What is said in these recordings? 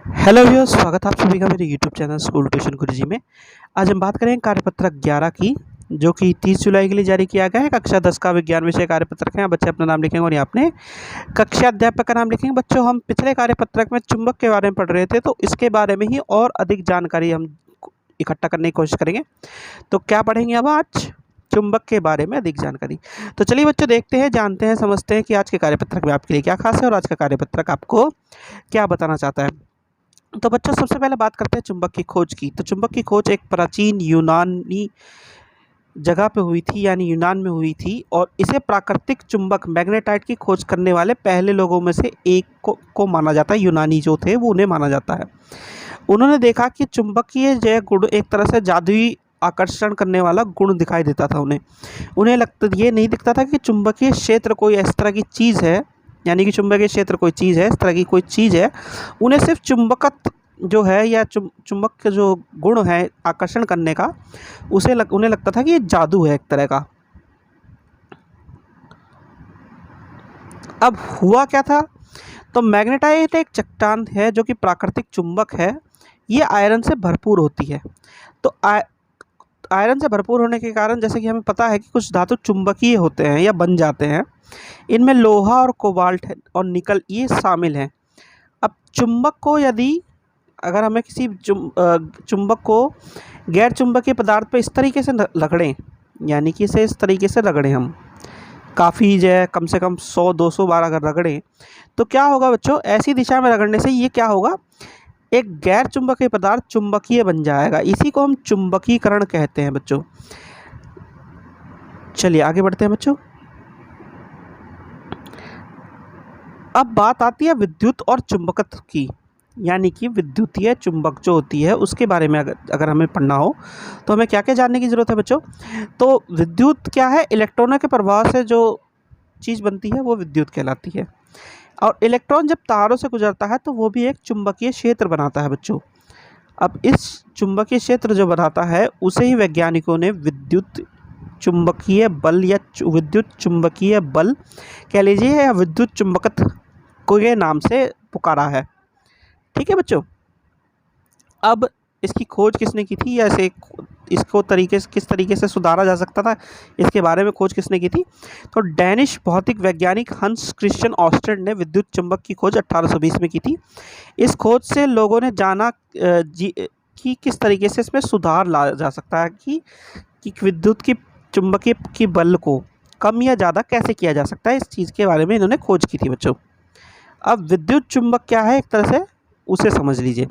Hello viewers, स्वागत है आप सभी का मेरे यूट्यूब चैनल स्कूल ट्यूशन गुरुजी में। आज हम बात करेंगे कार्यपत्रक 11 की, जो कि 30 जुलाई के लिए जारी किया गया है। कक्षा 10 का विज्ञान विषय कार्यपत्रक है। यहाँ बच्चे अपना नाम लिखेंगे और यहाँ अपने कक्षा अध्यापक का नाम लिखेंगे। बच्चों, हम पिछले कार्यपत्रक में चुंबक के बारे में पढ़ रहे थे, तो इसके बारे में ही और अधिक जानकारी हम इकट्ठा करने की कोशिश करेंगे। तो क्या पढ़ेंगे अब आज? चुंबक के बारे में अधिक जानकारी। तो चलिए बच्चों, देखते हैं, जानते हैं, समझते हैं कि आज के कार्यपत्रक में आपके लिए क्या खास है और आज का कार्यपत्रक आपको क्या बताना चाहता है। तो बच्चों, सबसे पहले बात करते हैं चुंबक की खोज की। तो चुंबक की खोज एक प्राचीन यूनानी जगह पे हुई थी, यानी यूनान में हुई थी, और इसे प्राकृतिक चुंबक मैग्नेटाइट की खोज करने वाले पहले लोगों में से एक को माना जाता है। यूनानी जो थे वो उन्हें माना जाता है। उन्होंने देखा कि चुंबकीय जय गुण एक तरह से जादुई आकर्षण करने वाला गुण दिखाई देता था उन्हें ये नहीं दिखता था कि चुंबकीय क्षेत्र कोई इस तरह की चीज़ है, यानी कि चुंबकीय क्षेत्र कोई चीज़ है, इस तरह की कोई चीज़ है। उन्हें सिर्फ चुंबकत्व जो है या चुंबक के जो गुण है आकर्षण करने का, उन्हें लगता था कि ये जादू है एक तरह का। अब हुआ क्या था? तो मैग्नेटाइट एक चट्टान है जो कि प्राकृतिक चुंबक है। ये आयरन से भरपूर होती है। तो आयरन से भरपूर होने के कारण, जैसे कि हमें पता है कि कुछ धातु चुंबकीय होते हैं या बन जाते हैं, इनमें लोहा और कोबाल्ट और निकल ये शामिल हैं। अब चुंबक को अगर हमें किसी चुंबक को गैर चुंबकीय पदार्थ पे इस तरीके से रगड़ें, यानी कि इसे इस तरीके से रगड़ें, हम काफ़ी जो है कम से कम 100-200 बार अगर रगड़ें, तो क्या होगा बच्चों? ऐसी दिशा में रगड़ने से ये क्या होगा? एक गैर चुंबकीय पदार्थ चुंबकीय बन जाएगा। इसी को हम चुंबकीकरण कहते हैं बच्चों। चलिए आगे बढ़ते हैं बच्चों। अब बात आती है विद्युत और चुंबकत्व की, यानी कि विद्युतीय चुंबक जो होती है उसके बारे में अगर हमें पढ़ना हो तो हमें क्या क्या जानने की ज़रूरत है बच्चों? तो विद्युत क्या है? इलेक्ट्रॉनों के प्रभाव से जो चीज़ बनती है वो विद्युत कहलाती है। और इलेक्ट्रॉन जब तारों से गुजरता है तो वो भी एक चुंबकीय क्षेत्र बनाता है बच्चों। अब इस चुंबकीय क्षेत्र जो बनाता है उसे ही वैज्ञानिकों ने विद्युत चुंबकीय बल या विद्युत चुंबकीय बल कह लीजिए, या विद्युत चुंबकत्व के नाम से पुकारा है। ठीक है बच्चों। अब इसकी खोज किसने की थी, या इसको किस तरीके से सुधारा जा सकता था, इसके बारे में खोज किसने की थी? तो डैनिश भौतिक वैज्ञानिक हंस क्रिश्चियन ऑस्टेड ने विद्युत चुंबक की खोज 1820 में की थी। इस खोज से लोगों ने जाना कि किस तरीके से इसमें सुधार ला जा सकता है, कि विद्युत की चुंबकीय की बल को कम या ज़्यादा कैसे किया जा सकता है। इस चीज़ के बारे में इन्होंने खोज की थी बच्चों। अब विद्युत चुंबक क्या है, एक तरह से उसे समझ लीजिए।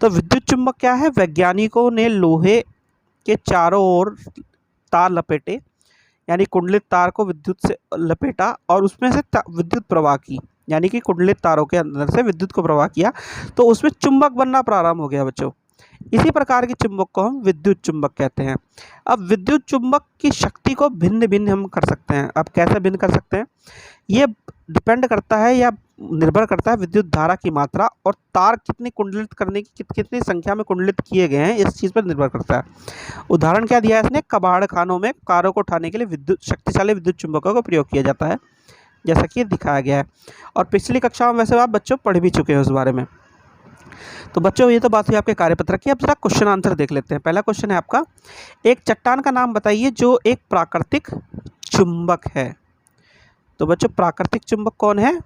तो विद्युत चुंबक क्या है? वैज्ञानिकों ने लोहे के चारों ओर तार लपेटे, यानी कुंडलित तार को विद्युत से लपेटा और उसमें से विद्युत प्रवाह की, यानी कि कुंडलित तारों के अंदर से विद्युत को प्रवाह किया, तो उसमें चुंबक बनना प्रारंभ हो गया बच्चों। इसी प्रकार के चुंबक को हम विद्युत चुंबक कहते हैं। अब विद्युत चुंबक की शक्ति को भिन्न भिन्न हम कर सकते हैं। अब कैसे भिन्न कर सकते हैं? ये डिपेंड करता है या निर्भर करता है विद्युत धारा की मात्रा और तार कितनी कुंडलित करने की कितनी संख्या में कुंडलित किए गए हैं, इस चीज़ पर निर्भर करता है। उदाहरण क्या दिया है इसने? कबाड़ खानों में कारों को उठाने के लिए शक्तिशाली विद्युत चुंबकों का प्रयोग किया जाता है, जैसा कि दिखाया गया है। और पिछली कक्षा में वैसे आप बच्चों पढ़ भी चुके हैं उस बारे में। तो बच्चों, ये तो बात हुई आपके कार्यपत्रक की। अब जरा क्वेश्चन आंसर देख लेते हैं। पहला क्वेश्चन है आपका, एक चट्टान का नाम बताइए जो एक प्राकृतिक चुंबक है। तो बच्चों, प्राकृतिक चुंबक कौन है?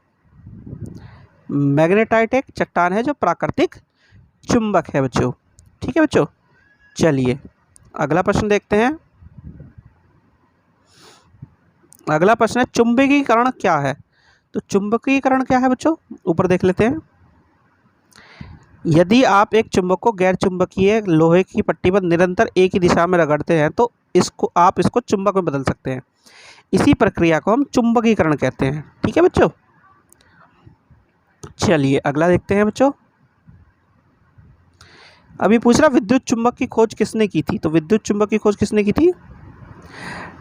मैग्नेटाइट एक चट्टान है जो प्राकृतिक चुंबक है बच्चों। ठीक है बच्चों। चलिए अगला प्रश्न देखते हैं। अगला प्रश्न है, चुंबकीकरण क्या है? तो चुंबकीकरण क्या है बच्चों? ऊपर देख लेते हैं। यदि आप एक चुंबक को गैर चुंबकीय लोहे की पट्टी पर निरंतर एक ही दिशा में रगड़ते हैं तो आप इसको चुंबक में बदल सकते हैं। इसी प्रक्रिया को हम चुंबकीकरण कहते हैं। ठीक है बच्चों। चलिए अगला देखते हैं बच्चों। अभी पूछ रहा विद्युत चुंबक की खोज किसने की थी? तो विद्युत चुंबक की खोज किसने की थी?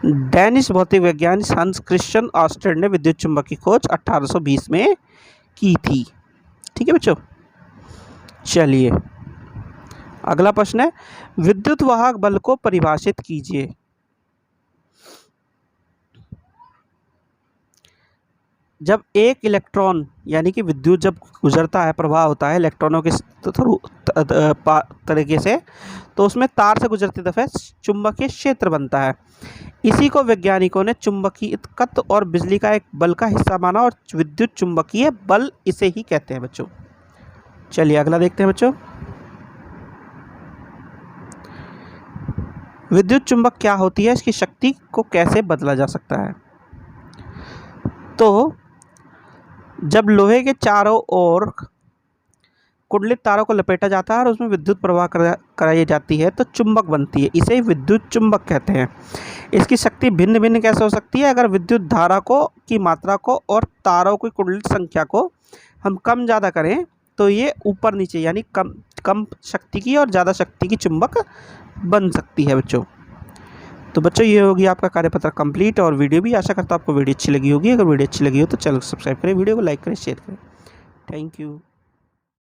डैनिश भौतिक वैज्ञानिक हंस क्रिश्चियन ऑस्टेड ने विद्युत चुंबक की खोज 1820 में की थी। ठीक है बच्चों। चलिए अगला प्रश्न है, विद्युत वाहक बल को परिभाषित कीजिए। जब एक इलेक्ट्रॉन यानी कि विद्युत जब गुजरता है, प्रवाह होता है इलेक्ट्रॉनों के थ्रू तरीके से, तो उसमें तार से गुजरते दफे चुंबकीय क्षेत्र बनता है। इसी को वैज्ञानिकों ने चुंबकीयत्व और बिजली का एक बल का हिस्सा माना और विद्युत चुंबकीय बल इसे ही कहते हैं बच्चों। चलिए अगला देखते हैं बच्चों। विद्युत चुंबक क्या होती है, इसकी शक्ति को कैसे बदला जा सकता है। तो जब लोहे के चारों ओर कुंडलित तारों को लपेटा जाता है और उसमें विद्युत प्रवाह कराई जाती है तो चुंबक बनती है, इसे विद्युत चुंबक कहते हैं। इसकी शक्ति भिन्न भिन्न कैसे हो सकती है, अगर विद्युत धारा को की मात्रा को और तारों की कुंडलित संख्या को हम कम ज़्यादा करें तो ये ऊपर नीचे यानी कम शक्ति की और ज़्यादा शक्ति की चुंबक बन सकती है बच्चों। तो बच्चों ये होगी आपका कार्यपत्र कंप्लीट और वीडियो भी। आशा करता हूँ आपको वीडियो अच्छी लगी होगी। अगर वीडियो अच्छी लगी हो तो चैनल को सब्सक्राइब करें, वीडियो को लाइक करें, शेयर करें। Thank you.